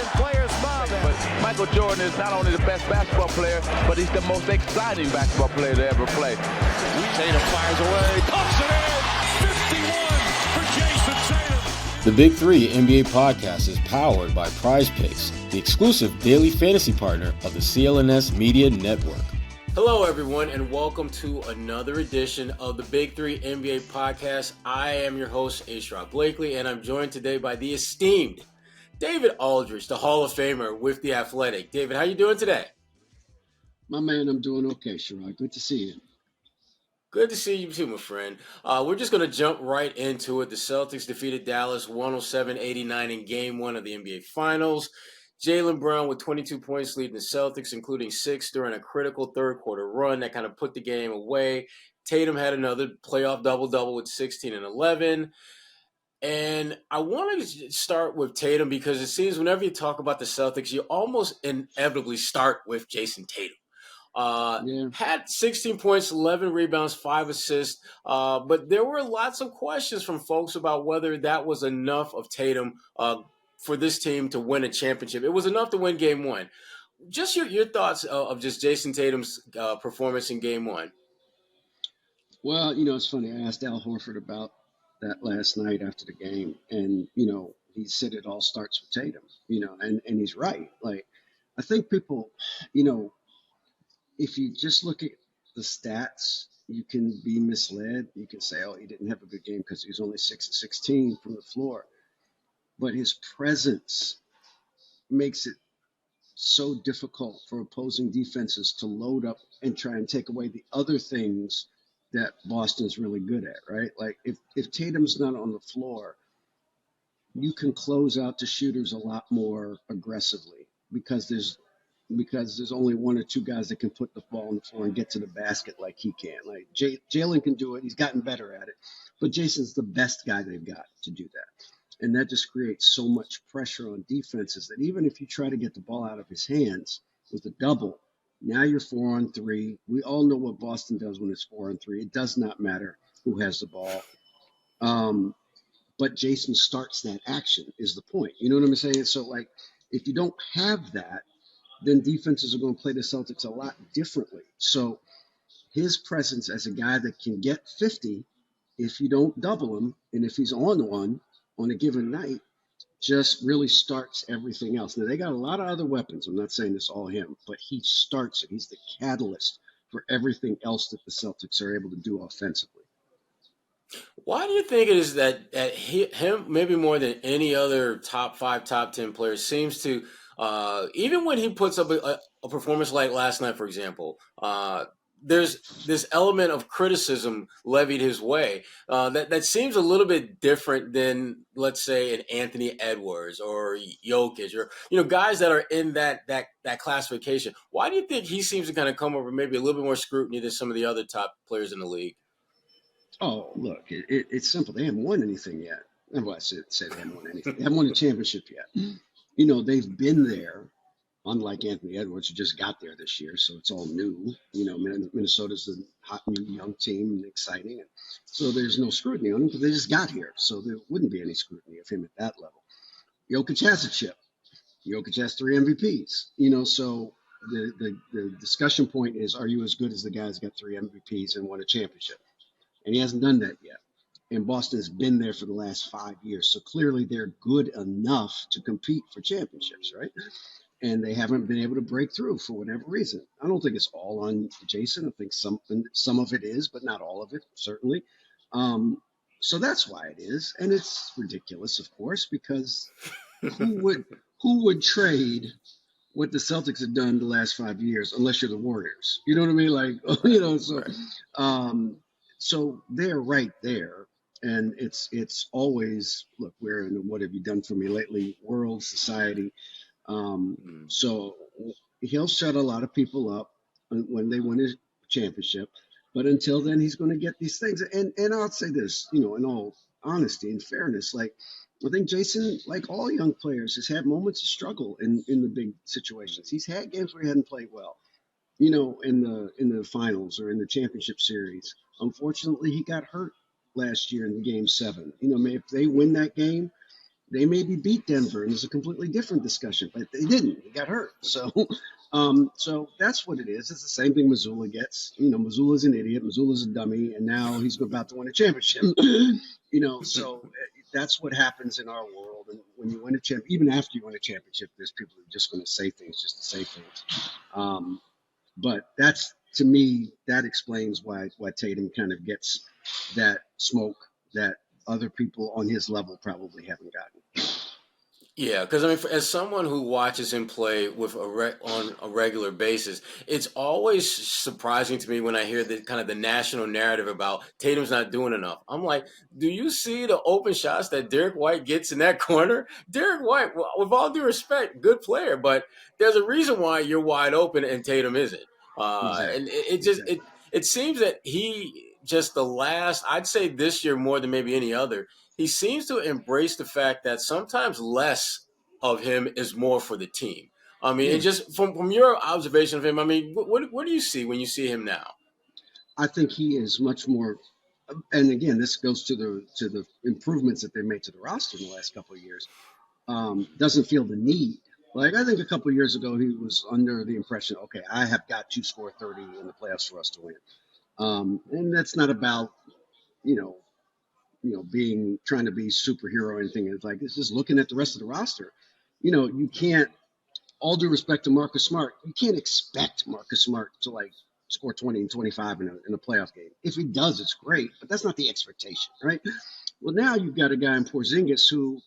and players mob him. But Michael Jordan is not only the best basketball player, but he's the most exciting basketball player to ever play. Tatum fires away, pumps it in, 51 for Jayson Tatum. The Big Three NBA podcast is powered by Prize Picks, the exclusive daily fantasy partner of the CLNS Media Network. Hello, everyone, and welcome to another edition of the Big Three NBA podcast. I am your host, Sherrod Blakely, and I'm joined today by the esteemed David Aldridge, the Hall of Famer with The Athletic. David, how you doing today? My man, I'm doing okay, Sherrod. Good to see you. Good to see you too, my friend. We're just going to jump right into it. The Celtics defeated Dallas 107-89 in Game 1 of the NBA Finals. Jaylen Brown with 22 points leading the Celtics, including 6 during a critical third-quarter run that kind of put the game away. Tatum had another playoff double-double with 16 and 11. And I want to start with Tatum because it seems whenever you talk about the Celtics, you almost inevitably start with Jayson Tatum. Had 16 points, 11 rebounds, 5 assists, but there were lots of questions from folks about whether that was enough of Tatum for this team to win a championship. It was enough to win Game 1. Just your thoughts of just Jayson Tatum's performance in Game 1. Well, it's funny. I asked Al Horford about that last night after the game, and, he said it all starts with Tatum, and he's right. Like, I think people, if you just look at the stats, you can be misled. You can say, oh, he didn't have a good game because he was only 6 of 16 from the floor. But his presence makes it so difficult for opposing defenses to load up and try and take away the other things that Boston's really good at, right? Like if Tatum's not on the floor, you can close out the shooters a lot more aggressively because there's only one or two guys that can put the ball on the floor and get to the basket like he can. Like Jaylen can do it. He's gotten better at it. But Jason's the best guy they've got to do that. And that just creates so much pressure on defenses that even if you try to get the ball out of his hands with a double, now you're 4-on-3. We all know what Boston does when it's 4-on-3. It does not matter who has the ball. But Jayson starts that action is the point. You know what I'm saying? So, like, if you don't have that, then defenses are going to play the Celtics a lot differently. So his presence as a guy that can get 50 if you don't double him, and if he's on one on a given night, just really starts everything else. Now, they got a lot of other weapons. I'm not saying it's all him, but he starts it. He's the catalyst for everything else that the Celtics are able to do offensively. Why do you think it is that him, maybe more than any other top 5, top 10 player, seems to, even when he puts up a performance like last night, for example, there's this element of criticism levied his way that seems a little bit different than, let's say, an Anthony Edwards or Jokic or guys that are in that classification. Why do you think he seems to kind of come over maybe a little bit more scrutiny than some of the other top players in the league? Oh, look, it's simple. They haven't won anything yet. Well, I say they haven't won anything. They haven't won a championship yet. They've been there. Unlike Anthony Edwards, who just got there this year, so it's all new. Minnesota's a hot, new, young team and exciting. And so there's no scrutiny on him because they just got here. So there wouldn't be any scrutiny of him at that level. Jokic has a chip. Jokic has 3 MVPs. So the discussion point is, are you as good as the guy who's got 3 MVPs and won a championship? And he hasn't done that yet. And Boston's been there for the last 5 years. So clearly they're good enough to compete for championships, right? And they haven't been able to break through for whatever reason. I don't think it's all on Jayson. I think some of it is, but not all of it, certainly. So that's why it is. And it's ridiculous, of course, because who would trade what the Celtics have done the last 5 years unless you're the Warriors? You know what I mean? Like, so they're right there. And it's always, look, we're in the what have you done for me lately world, society. So he'll shut a lot of people up when they win his championship. But until then, he's going to get these things. And I'll say this, in all honesty and fairness, like, I think Jayson, like all young players, has had moments of struggle in the big situations. He's had games where he hadn't played well, in the finals or in the championship series. Unfortunately, he got hurt last year in the Game 7. If they win that game, They maybe beat Denver, and it's a completely different discussion, but they didn't. He got hurt. So, so that's what it is. It's the same thing Missoula gets. Missoula's an idiot. Missoula's a dummy, and now he's about to win a championship. So that's what happens in our world. And when you win a champ, even after you win a championship, there's people who are just going to say things just to say things. But that's, to me, that explains why Tatum kind of gets that smoke that other people on his level probably haven't gotten. Yeah, because as someone who watches him play with on a regular basis, it's always surprising to me when I hear the kind of the national narrative about Tatum's not doing enough. I'm like, do you see the open shots that Derek White gets in that corner? Derek White, with all due respect, good player, but there's a reason why you're wide open and Tatum isn't. And Exactly. it just it seems that he just I'd say this year more than maybe any other, he seems to embrace the fact that sometimes less of him is more for the team. I mean, Yeah. and just from your observation of him, I mean, what do you see when you see him now? I think he is much more, and again, this goes to the improvements that they made to the roster in the last couple of years. Doesn't feel the need. Like, I think a couple of years ago, he was under the impression, okay, I have got to score 30 in the playoffs for us to win. And that's not about, you know, trying to be superhero or anything. It's like, it's just looking at the rest of the roster. You can't, all due respect to Marcus Smart, you can't expect Marcus Smart to like score 20 and 25 in a playoff game. If he does, it's great, but that's not the expectation, right? Well, now you've got a guy in Porzingis who,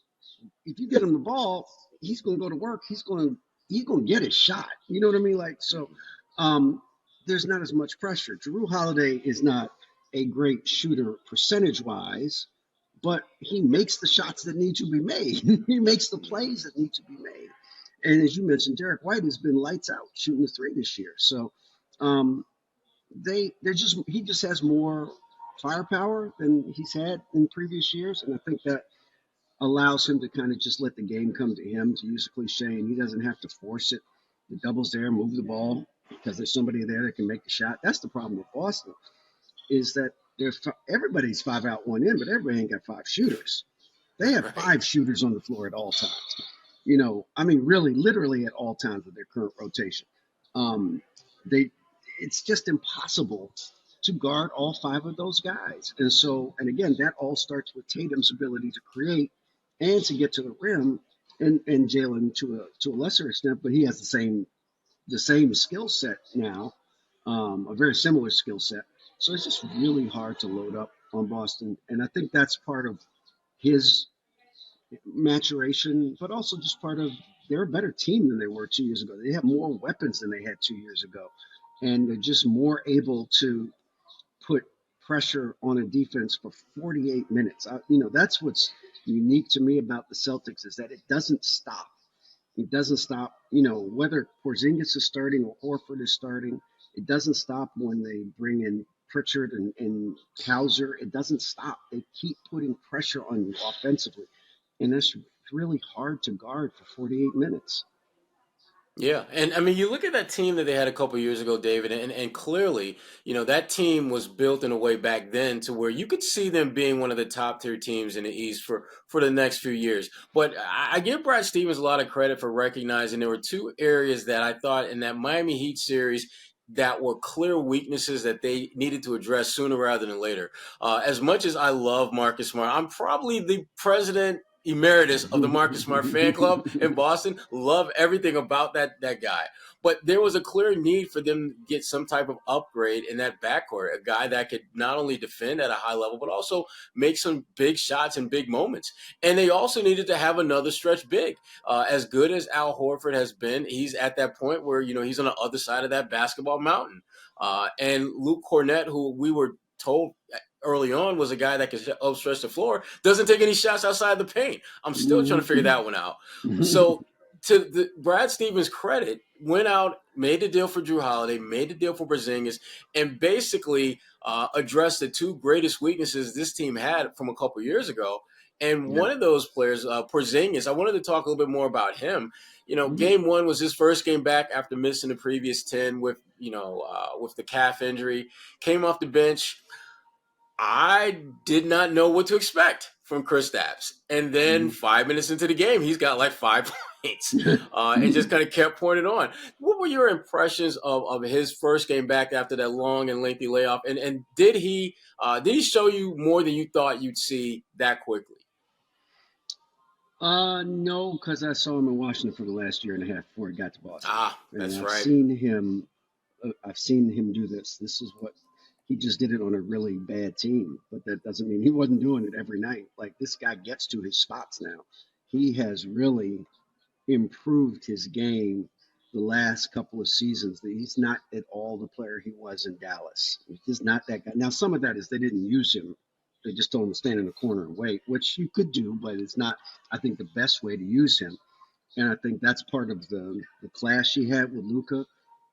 if you get him the ball, he's going to go to work. He's going to get his shot. You know what I mean? Like, so there's not as much pressure. Jrue Holiday is not a great shooter percentage wise, but he makes the shots that need to be made. He makes the plays that need to be made. And as you mentioned, Derek White has been lights out shooting the three this year. So he just has more firepower than he's had in previous years, and I think that allows him to kind of just let the game come to him, to use a cliche, and he doesn't have to force it. The double's there, move the ball because there's somebody there that can make the shot. That's the problem with Boston, is that everybody's 5 out, 1 in, but everybody ain't got 5 shooters. They have 5 shooters on the floor at all times. I mean, really, literally at all times of their current rotation. It's just impossible to guard all 5 of those guys. And again, that all starts with Tatum's ability to create and to get to the rim, and Jaylen to a lesser extent, but he has the same skill set now, a very similar skill set. So it's just really hard to load up on Boston, and I think that's part of his maturation, but also just part of they're a better team than they were 2 years ago. They have more weapons than they had 2 years ago, and they're just more able to put pressure on a defense for 48 minutes. That's what's unique to me about the Celtics, is that it doesn't stop. It doesn't stop, whether Porzingis is starting or Horford is starting. It doesn't stop when they bring in Pritchard and Hauser. It doesn't stop. They keep putting pressure on you offensively. And that's really hard to guard for 48 minutes. Yeah, and I mean, you look at that team that they had a couple years ago, David, and clearly, that team was built in a way back then to where you could see them being one of the top tier teams in the East for the next few years. But I give Brad Stevens a lot of credit for recognizing there were 2 areas that I thought in that Miami Heat series that were clear weaknesses that they needed to address sooner rather than later. As much as I love Marcus Smart, I'm probably the president emeritus of the Marcus Smart fan club in Boston. Love everything about that guy. But there was a clear need for them to get some type of upgrade in that backcourt, a guy that could not only defend at a high level, but also make some big shots in big moments. And they also needed to have another stretch big. As good as Al Horford has been, he's at that point where, he's on the other side of that basketball mountain. And Luke Cornett, who we were told early on was a guy that could upstretch the floor, doesn't take any shots outside the paint. I'm still trying to figure that one out. So to Brad Stevens' credit, went out, made the deal for Jrue Holiday, made the deal for Porzingis, and basically addressed the 2 greatest weaknesses this team had from a couple years ago. And one of those players, Porzingis, I wanted to talk a little bit more about him. Game 1 was his first game back after missing the previous 10 with the calf injury. Came off the bench. I did not know what to expect from Kristaps. And then 5 minutes into the game, he's got like 5 points and just kind of kept pouring it on. What were your impressions of his first game back after that long and lengthy layoff? And did he show you more than you thought you'd see that quickly? No, because I saw him in Washington for the last year and a half before he got to Boston. That's and right. I've seen him do this. This is what he just did it on a really bad team, but that doesn't mean he wasn't doing it every night. Like, this guy gets to his spots now. He has really improved his game the last couple of seasons. He's not at all the player he was in Dallas. He's not that guy. Now, some of that is they didn't use him. They just told him to stand in the corner and wait, which you could do, but it's not, I think, the best way to use him. And I think that's part of the clash he had with Luka,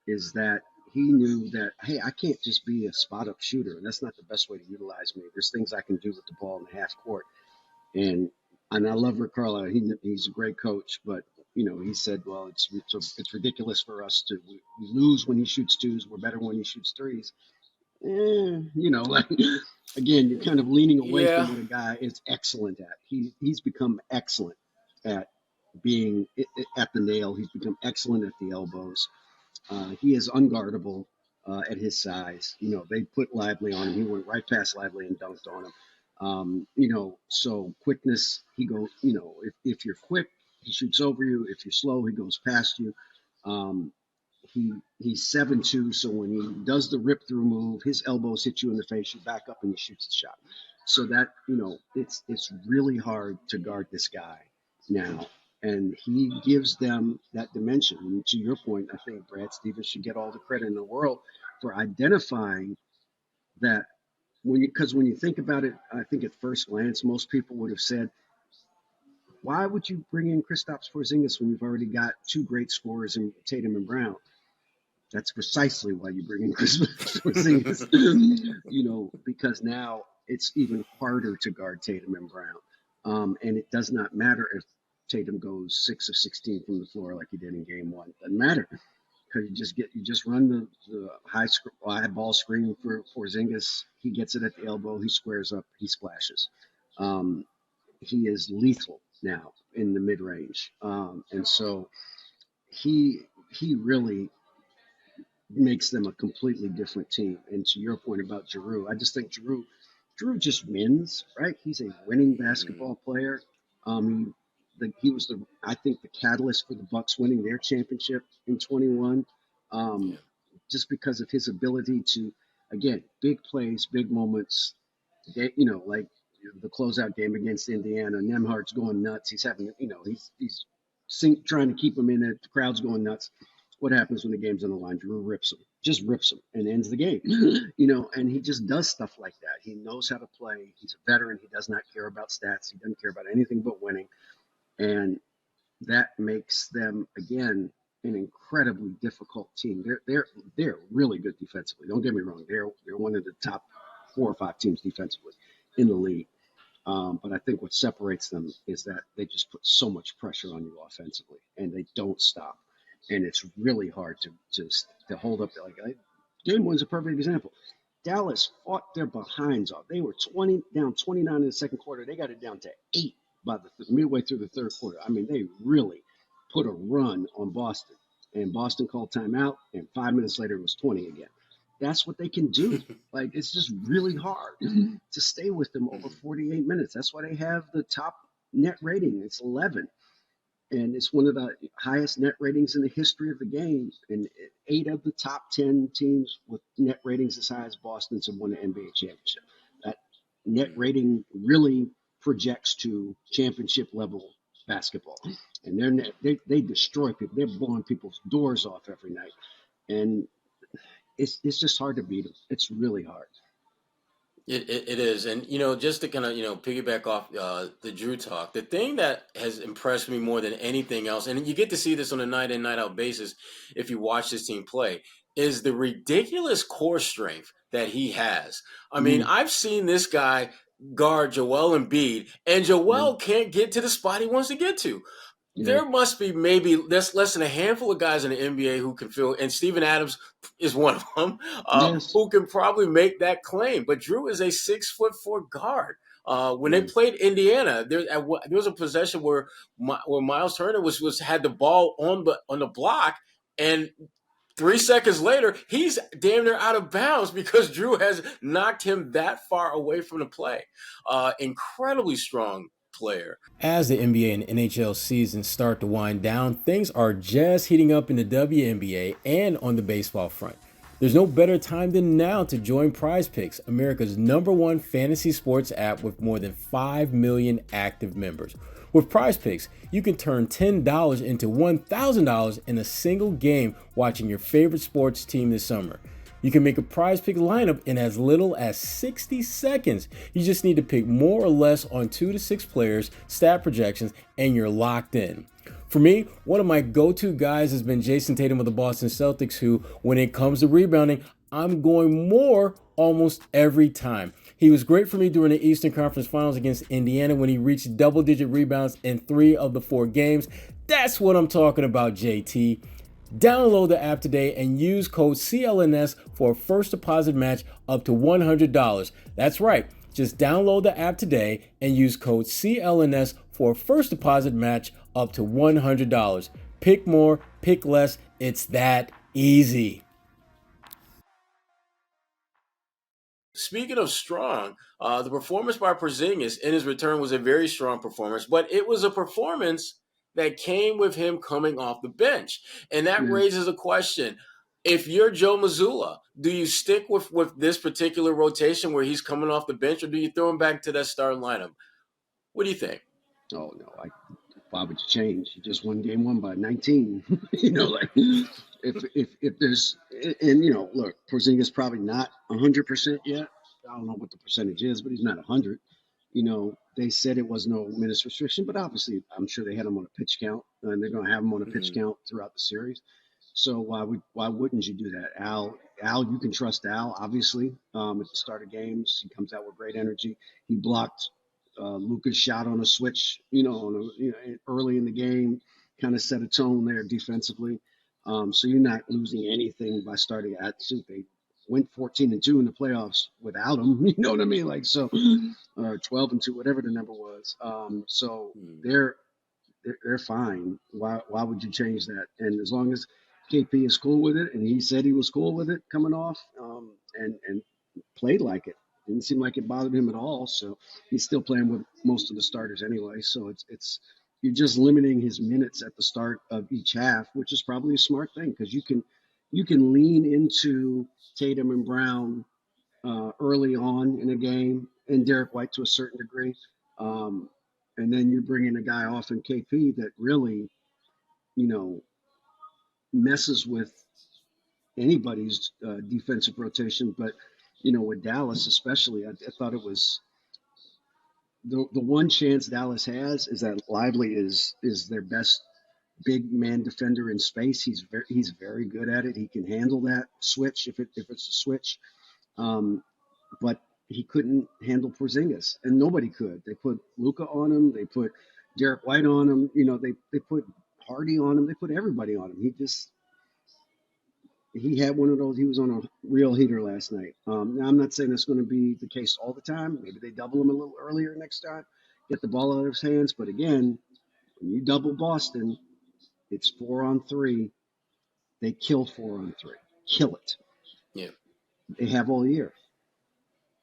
is that he knew that, hey, I can't just be a spot-up shooter. That's not the best way to utilize me. There's things I can do with the ball in the half court. And I love Rick Carlisle. He's a great coach, but he said, well, it's ridiculous for us to we lose when he shoots twos. We're better when he shoots threes. Like, again, you're kind of leaning away from what a guy is excellent at. He's become excellent at being at the nail. He's become excellent at the elbows. He is unguardable at his size. They put Lively on him. He went right past Lively and dunked on him. So quickness, he goes, if you're quick, he shoots over you. If you're slow, he goes past you. He's 7'2", so when he does the rip through move, his elbows hit you in the face, you back up and he shoots the shot. So that, it's really hard to guard this guy now. And he gives them that dimension. And to your point, I think Brad Stevens should get all the credit in the world for identifying that. Because when you think about it, I think at first glance, most people would have said, why would you bring in Kristaps Porzingis when you've already got two great scorers in Tatum and Brown? That's precisely why you bring in Kristaps Porzingis, because now it's even harder to guard Tatum and Brown. And it does not matter if Tatum goes 6 of 16 from the floor like he did in game one. Doesn't matter, because you just run the high ball screen for Porzingis. He gets it at the elbow. He squares up. He splashes. He is lethal now in the mid range, and so he really makes them a completely different team. And to your point about Giroux, I just think Giroux just wins, right? He's a winning basketball player. He was I think the catalyst for the Bucks winning their championship in 21, just because of his ability to, again, big plays, big moments. Like the closeout game against Indiana, Nembhard's going nuts. He's having, he's trying to keep him in it. The crowd's going nuts. What happens when the game's on the line? Giroux rips him, and ends the game. And he just does stuff like that. He knows how to play. He's a veteran. He does not care about stats. He doesn't care about anything but winning. And that makes them, again, an incredibly difficult team. They're really good defensively. Don't get me wrong. They're one of the top 4 or 5 teams defensively in the league. But I think what separates them is that they just put so much pressure on you offensively, and they don't stop. And it's really hard to hold up. Game one's a perfect example. Dallas fought their behinds off. They were down 29 in the second quarter. They got it down to 8 by the midway through the third quarter. I mean, they really put a run on Boston. And Boston called timeout, and 5 minutes later it was 20 again. That's what they can do. Like, it's just really hard to stay with them over 48 minutes. That's why they have the top net rating. It's 11. And it's one of the highest net ratings in the history of the game. And 8 of the top 10 teams with net ratings as high as Boston's have won the NBA championship. That net rating really projects to championship level basketball. And they destroy people. They're blowing people's doors off every night. And it's just hard to beat them. It's really hard. It is. And, just to kind of, piggyback off the Drew talk, the thing that has impressed me more than anything else, and you get to see this on a night in, night out basis if you watch this team play, is the ridiculous core strength that he has. I mean, I've seen this guy guard Joel Embiid, and Joel can't get to the spot he wants to get to. There must be maybe less than a handful of guys in the NBA who can feel, and Steven Adams is one of them, who can probably make that claim. But Drew is a 6'4" guard. When they played Indiana, there was a possession where Miles Turner had the ball on the block, and 3 seconds later, he's damn near out of bounds because Drew has knocked him that far away from the play. Incredibly strong player. As the NBA and NHL seasons start to wind down, things are just heating up in the WNBA and on the baseball front. There's no better time than now to join Prize Picks, America's #1 fantasy sports app with more than 5 million active members. With Prize Picks, you can turn $10 into $1,000 in a single game watching your favorite sports team this summer. You can make a Prize Pick lineup in as little as 60 seconds. You just need to pick more or less on 2 to 6 players, stat projections, and you're locked in. For me, one of my go-to guys has been Jayson Tatum of the Boston Celtics, who, when it comes to rebounding, I'm going more almost every time. He was great for me during the Eastern Conference Finals against Indiana when he reached double-digit rebounds in 3 of the 4 games. That's what I'm talking about, JT. Download the app today and use code CLNS for a first deposit match up to $100. That's right. Just download the app today and use code CLNS for a first deposit match up to $100. Pick more, pick less. It's that easy. Speaking of strong, the performance by Porzingis in his return was a very strong performance, but it was a performance that came with him coming off the bench. And that raises a question. If you're Joe Mazzulla, do you stick with this particular rotation where he's coming off the bench, or do you throw him back to that starting lineup? What do you think? Oh, no. Why would you change? You just won game 1 by 19. If there's – and, look, Porzingis probably not 100% yet. I don't know what the percentage is, but he's not 100. They said it was no minutes restriction, but obviously I'm sure they had him on a pitch count, and they're going to have him on a pitch count throughout the series. So why wouldn't you do that? Al, you can trust Al, obviously. At the start of games, he comes out with great energy. He blocked Luka's shot on a switch, early in the game, kind of set a tone there defensively. So you're not losing anything by starting at suit. They went 14-2 in the playoffs without him. You know what I mean? Or 12-2, whatever the number was. So they're fine. Why would you change that? And as long as KP is cool with it, and he said he was cool with it coming off, and played like it. Didn't seem like it bothered him at all. So he's still playing with most of the starters anyway. So it's you're just limiting his minutes at the start of each half, which is probably a smart thing because you can lean into Tatum and Brown early on in a game, and Derek White to a certain degree, and then you're bringing a guy off in KP that really, messes with anybody's defensive rotation, but with Dallas especially, I thought it was the one chance Dallas has is that Lively is their best big man defender in space. He's very good at it. He can handle that switch if it's a switch, but he couldn't handle Porzingis, and nobody could. They put Luka on him. They put Derek White on him. They put Hardy on him. They put everybody on him. He had one of those. He was on a real heater last night. Now, I'm not saying that's going to be the case all the time. Maybe they double him a little earlier next time, get the ball out of his hands. But again, when you double Boston, it's 4-on-3. They kill 4-on-3. Kill it. Yeah. They have all year.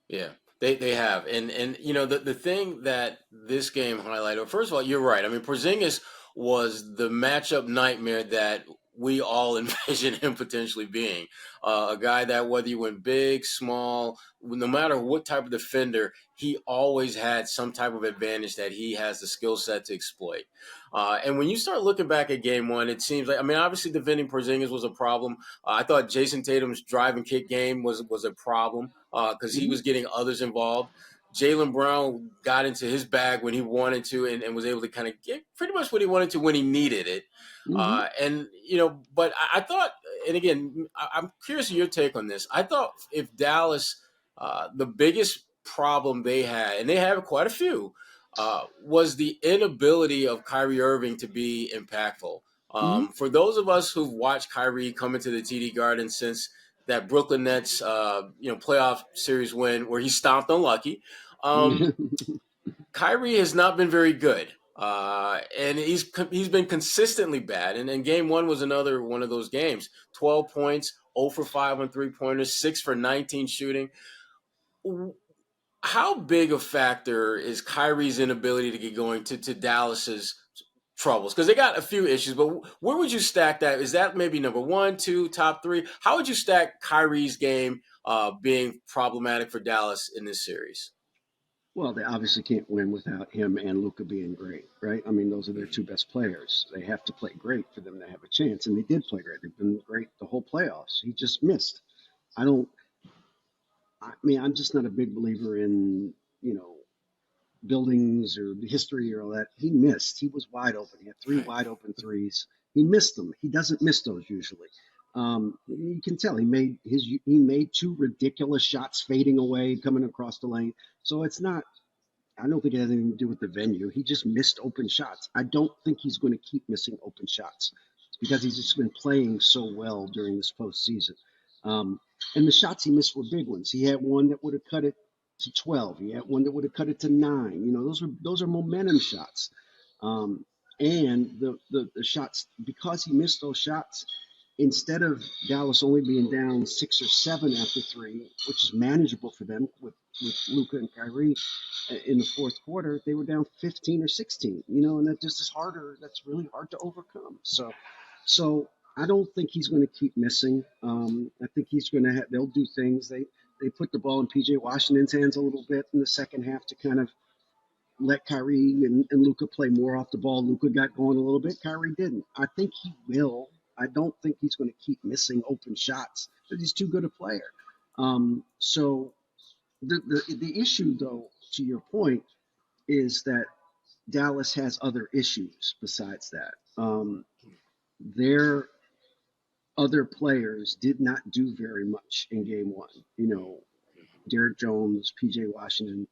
Yeah. They have. And the thing that this game highlighted, first of all, you're right. I mean, Porzingis was the matchup nightmare that we all envision him potentially being. A guy that whether you went big, small, no matter what type of defender, he always had some type of advantage that he has the skill set to exploit. And when you start looking back at game 1, it seems like, obviously defending Porzingis was a problem. I thought Jayson Tatum's drive and kick game was a problem because he was getting others involved. Jaylen Brown got into his bag when he wanted to and was able to kind of get pretty much what he wanted to when he needed it. But I thought, and again, I'm curious of your take on this. I thought if Dallas, the biggest problem they had, and they have quite a few, was the inability of Kyrie Irving to be impactful. For those of us who've watched Kyrie come into the TD Garden since that Brooklyn Nets, playoff series win where he stomped unlucky, Kyrie has not been very good. And he's been consistently bad. And game one was another one of those games. 12 points, 0 for 5 on three-pointers, 6 for 19 shooting. How big a factor is Kyrie's inability to get going to Dallas's troubles? Because they got a few issues, but where would you stack that? Is that maybe number 1, 2, top 3? How would you stack Kyrie's game being problematic for Dallas in this series? Well, they obviously can't win without him and Luka being great, right? I mean, those are their two best players. They have to play great for them to have a chance, and they did play great. They've been great the whole playoffs. He just missed. I'm just not a big believer in, buildings or the history or all that. He missed. He was wide open. He had three wide open threes. He missed them. He doesn't miss those usually. You can tell he made two ridiculous shots fading away, coming across the lane. So it's not. I don't think it has anything to do with the venue. He just missed open shots. I don't think he's going to keep missing open shots. It's because he's just been playing so well during this postseason. And the shots he missed were big ones. He had one that would have cut it to 12. He had one that would have cut it to 9. Those are momentum shots. And the shots, because he missed those shots, instead of Dallas only being down 6 or 7 after 3, which is manageable for them with Luka and Kyrie in the fourth quarter, they were down 15 or 16. And that just is harder. That's really hard to overcome. So I don't think he's going to keep missing. I think he's going to they'll do things. They put the ball in P.J. Washington's hands a little bit in the second half to kind of let Kyrie and Luka play more off the ball. Luka got going a little bit. Kyrie didn't. I think he will. I don't think he's going to keep missing open shots because he's too good a player. So the issue, though, to your point, is that Dallas has other issues besides that. Their other players did not do very much in game one. Derek Jones, P.J. Washington,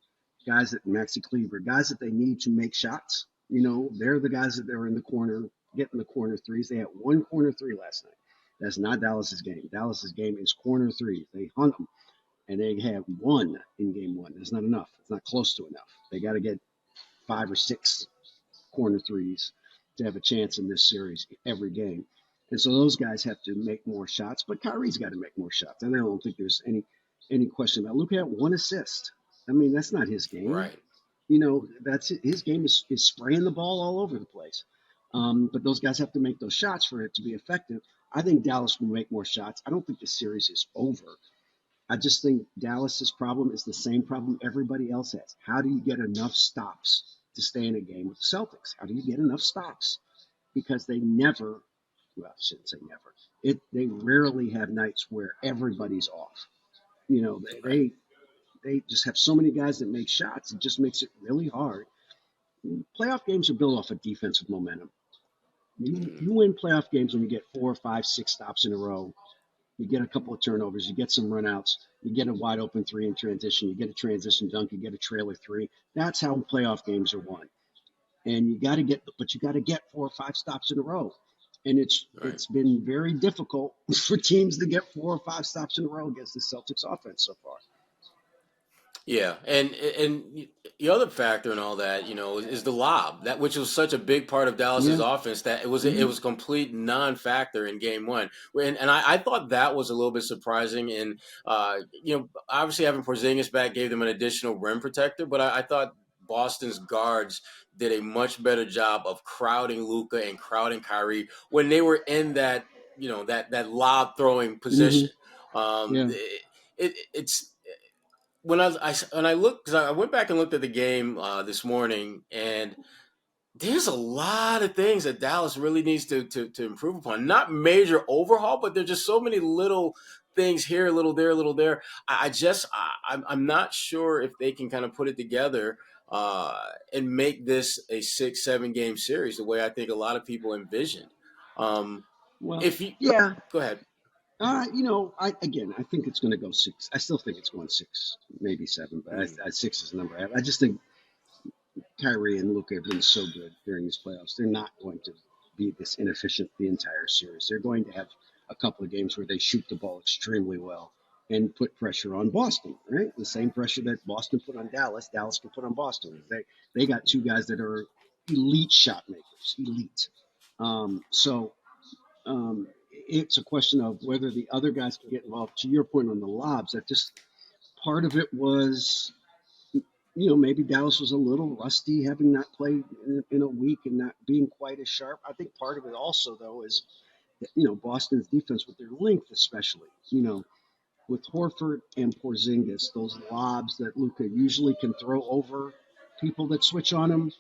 guys that Maxi Kleber, guys that they need to make shots. They're the guys that they're in the corner, getting the corner threes. They had one corner 3 last night. That's not Dallas's game. Dallas's game is corner 3. They hung them, and they had 1 in game 1. That's not enough. It's not close to enough. They got to get 5 or 6 corner 3s to have a chance in this series every game. And so those guys have to make more shots, but Kyrie's got to make more shots. And I don't think there's any question about it. Luka had 1 assist. I mean, that's not his game. Right. That's it. His game is spraying the ball all over the place. But those guys have to make those shots for it to be effective. I think Dallas will make more shots. I don't think the series is over. I just think Dallas's problem is the same problem everybody else has. How do you get enough stops to stay in a game with the Celtics? How do you get enough stops? Because they never, well, I shouldn't say never. They rarely have nights where everybody's off. They just have so many guys that make shots. It just makes it really hard. Playoff games are built off of defensive momentum. You win playoff games when you get 4, 5, 6 stops in a row. You get a couple of turnovers. You get some runouts. You get a wide open 3 in transition. You get a transition dunk. You get a trailer 3. That's how playoff games are won. And you got to get 4 or 5 stops in a row. And it's been very difficult for teams to get 4 or 5 stops in a row against the Celtics offense so far. Yeah, and the other factor in all that, is the lob, that which was such a big part of Dallas's offense that it was a complete non-factor in game one. And I thought that was a little bit surprising. And obviously having Porzingis back gave them an additional rim protector, but I thought Boston's guards did a much better job of crowding Luka and crowding Kyrie when they were in that that lob throwing position. It's when I looked, because I went back and looked at the game this morning, and there's a lot of things that Dallas really needs to improve upon. Not major overhaul, but there's just so many little things here, a little there, a little there. I'm not sure if they can kind of put it together and make this a 6-7 game series the way I think a lot of people envisioned. Go ahead. I think it's going to go 6. I still think it's going 6, maybe 7, but 6 is the number. I just think Kyrie and Luka have been so good during these playoffs. They're not going to be this inefficient the entire series. They're going to have a couple of games where they shoot the ball extremely well. and put pressure on Boston, right? The same pressure that Boston put on Dallas, Dallas can put on Boston. They got two guys that are elite shot makers, elite. So it's a question of whether the other guys can get involved. To your point on the lobs, that just part of it was, maybe Dallas was a little rusty, having not played in a week and not being quite as sharp. I think part of it also, though, is that, Boston's defense with their length, especially, with Horford and Porzingis, those lobs that Luka usually can throw over people that switch on him.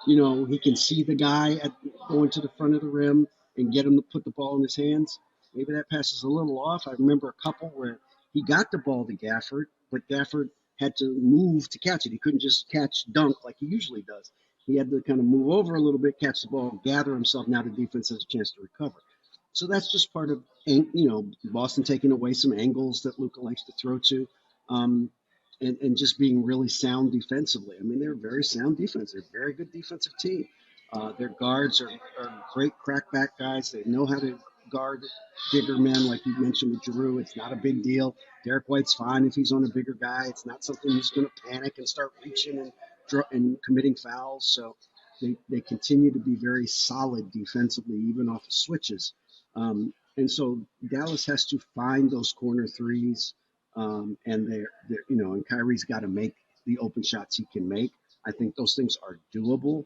He can see the guy going to the front of the rim and get him to put the ball in his hands. Maybe that pass is a little off. I remember a couple where he got the ball to Gafford, but Gafford had to move to catch it. He couldn't just catch dunk like he usually does. He had to kind of move over a little bit, catch the ball, gather himself. Now the defense has a chance to recover. So that's just part of, Boston taking away some angles that Luka likes to throw to. And just being really sound defensively. I mean, they're very sound defense. They're a very good defensive team. Their guards are great crackback guys. They know how to guard bigger men, like you mentioned with Giroux. It's not a big deal. Derek White's fine if he's on a bigger guy. It's not something he's going to panic and start reaching and committing fouls. So they continue to be very solid defensively, even off of switches. And so Dallas has to find those corner threes. And and Kyrie's got to make the open shots he can make. I think those things are doable,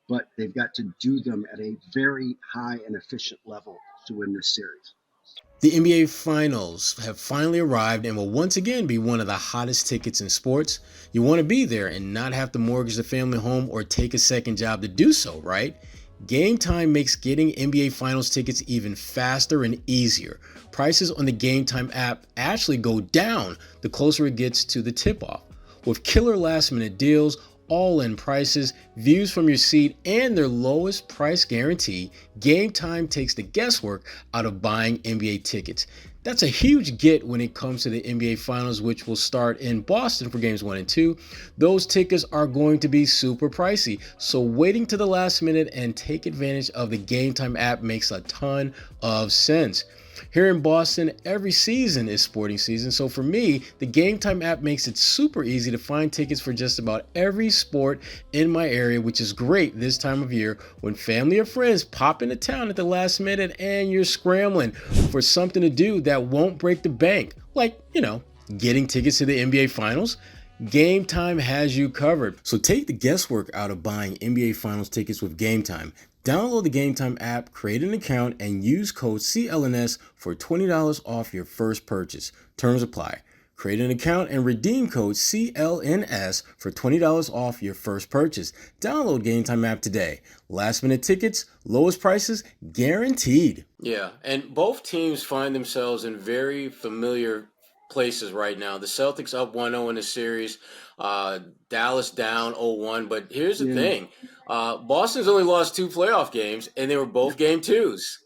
but they've got to do them at a very high and efficient level to win this series. The NBA Finals have finally arrived and will once again be one of the hottest tickets in sports. You want to be there and not have to mortgage the family home or take a second job to do so, right? Game Time makes getting NBA Finals tickets even faster and easier. Prices on the Game Time app actually go down the closer it gets to the tip-off. With killer last-minute deals, all-in prices, views from your seat, and their lowest price guarantee, Game Time takes the guesswork out of buying NBA tickets. That's a huge get when it comes to the NBA Finals, which will start in Boston for Games 1 and 2. Those tickets are going to be super pricey, so waiting to the last minute and take advantage of the Game Time app makes a ton of sense. Here in Boston, every season is sporting season, so for me, the Game Time app makes it super easy to find tickets for just about every sport in my area, which is great this time of year when family or friends pop into town at the last minute and you're scrambling for something to do that won't break the bank, like, getting tickets to the NBA Finals. Game Time has you covered. So take the guesswork out of buying NBA Finals tickets with Game Time. Download the Game Time app, create an account, and use code CLNS for $20 off your first purchase. Terms apply. Create an account and redeem code CLNS for $20 off your first purchase. Download Game Time app today. Last minute tickets, lowest prices, guaranteed. Yeah, and both teams find themselves in very familiar places right now. The Celtics up 1-0 in the series. Dallas down 0-1. But here's the thing. Boston's only lost 2 playoff games, and they were both game 2s.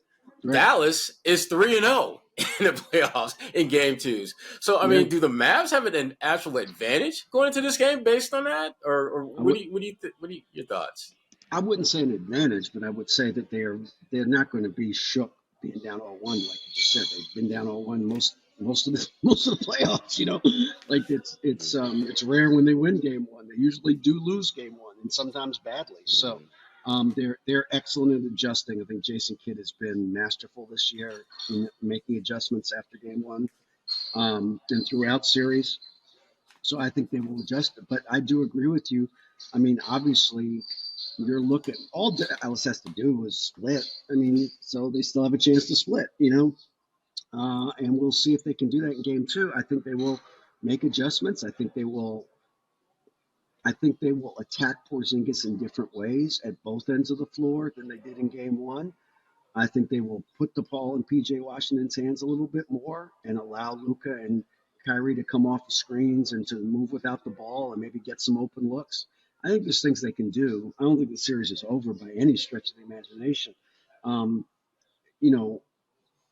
Right. Dallas is 3-0 in the playoffs in game 2s. So, I mean, do the Mavs have an actual advantage going into this game based on that? Or what are your thoughts? I wouldn't say an advantage, but I would say that they're not going to be shook being down 0-1, like you just said. They've been down 0-1 most of the playoffs. Like it's rare when they win game 1. They usually do lose game 1, and sometimes badly. So they're excellent at adjusting. I think Jason Kidd has been masterful this year in making adjustments after game 1 and throughout series. So I think they will adjust it. But I do agree with you. I mean, obviously, you're looking, all Dallas has to do is split. I mean, so they still have a chance to split, and we'll see if they can do that in game 2. I think they will make adjustments. I think they will attack Porzingis in different ways at both ends of the floor than they did in game 1. I think they will put the ball in PJ Washington's hands a little bit more and allow Luka and Kyrie to come off the screens and to move without the ball and maybe get some open looks. I think there's things they can do. I don't think the series is over by any stretch of the imagination.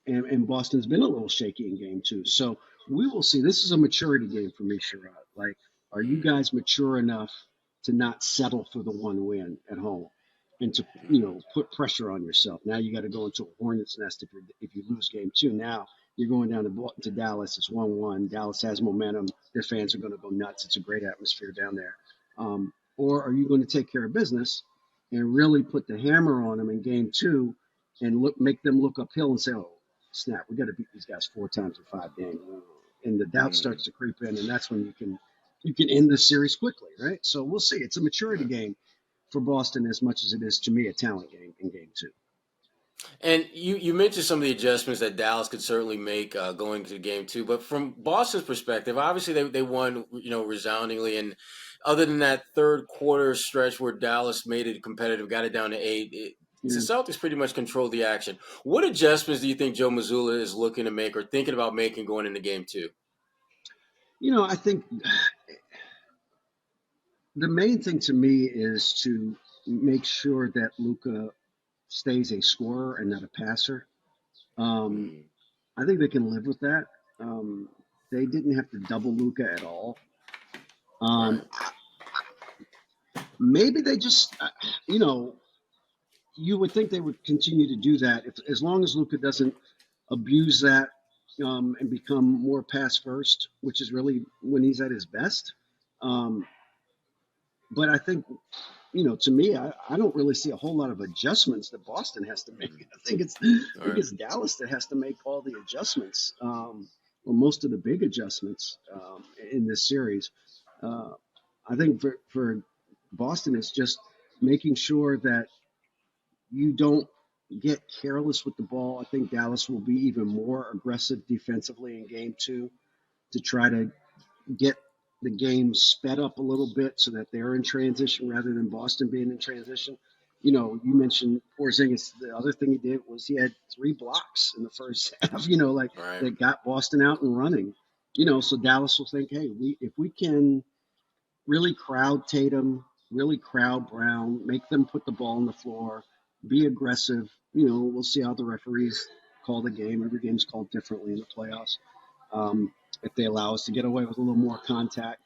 And Boston's been a little shaky in game 2. So we will see. This is a maturity game for me, Sherrod. Like, are you guys mature enough to not settle for the one win at home and to, put pressure on yourself? Now you got to go into a hornet's nest if you lose game 2. Now You're going down to Dallas. It's 1-1. Dallas has momentum. Their fans are going to go nuts. It's a great atmosphere down there. Or are you going to take care of business and really put the hammer on them in game 2 and make them look uphill and say, oh, snap, we got to beat these guys 4 times in 5 games. And the doubt starts to creep in, and that's when you can end the series quickly, right? So we'll see. It's a maturity game for Boston as much as it is, to me, a talent game in game 2. And you mentioned some of the adjustments that Dallas could certainly make going to game 2, but from Boston's perspective, obviously they won, resoundingly. And other than that third quarter stretch where Dallas made it competitive, got it down to 8, the Celtics pretty much controlled the action. What adjustments do you think Joe Mazzulla is looking to make or thinking about making going into game 2? I think the main thing to me is to make sure that Luka stays a scorer and not a passer. I think they can live with that. They didn't have to double Luka at all. Maybe they just, you would think they would continue to do that as long as Luka doesn't abuse that and become more pass first, which is really when he's at his best. But I think, to me, I don't really see a whole lot of adjustments that Boston has to make. I think it's Dallas that has to make all the adjustments, or most of the big adjustments in this series. I think for Boston, it's just making sure that you don't get careless with the ball. I think Dallas will be even more aggressive defensively in game 2 to try to get the game sped up a little bit so that they're in transition rather than Boston being in transition. You mentioned Porzingis. The other thing he did was he had 3 blocks in the first half, that got Boston out and running. So Dallas will think, hey, if we can really crowd Tatum, really crowd Brown, make them put the ball on the floor, be aggressive. We'll see how the referees call the game. Every game's called differently in the playoffs. If they allow us to get away with a little more contact,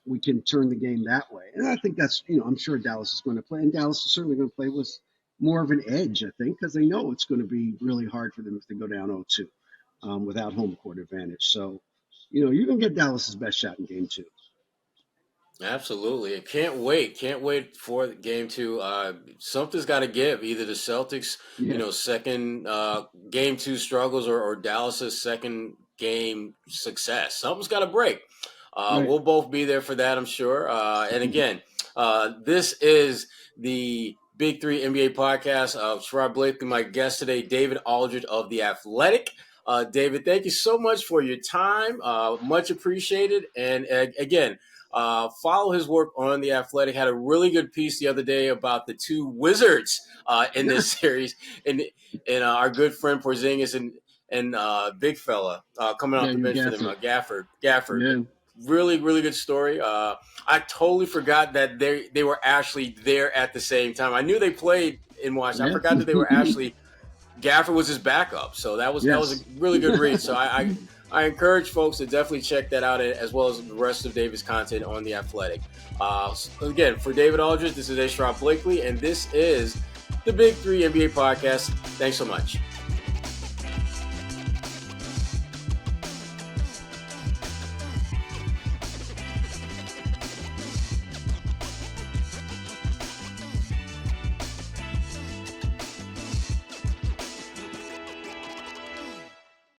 we can turn the game that way. And I think that's, I'm sure Dallas is going to play. And Dallas is certainly going to play with more of an edge, I think, because they know it's going to be really hard for them if they go down 0-2 without home court advantage. So, you're going to get Dallas's best shot in game 2. Absolutely. Can't wait for game 2. Something's got to give. Either the Celtics, second game 2 struggles or Dallas's second game success. Something's got to break. We'll both be there for that, I'm sure. And again, this is the Big 3 NBA podcast of Sherrod Blakely. My guest today, David Aldridge of The Athletic. David, thank you so much for your time. Much appreciated. And again, follow his work on The Athletic. Had a really good piece the other day about the 2 Wizards in this series, and our good friend Porzingis and big fella coming off the bench for them, Gafford. Yeah. Really, really good story. I totally forgot that they were actually there at the same time. I knew they played in Washington. I forgot that they were actually Gafford was his backup. So that was a really good read. So I encourage folks to definitely check that out, as well as the rest of David's content on The Athletic. Again, for David Aldridge, this is Sherrod Blakely, and this is the Big 3 NBA podcast. Thanks so much.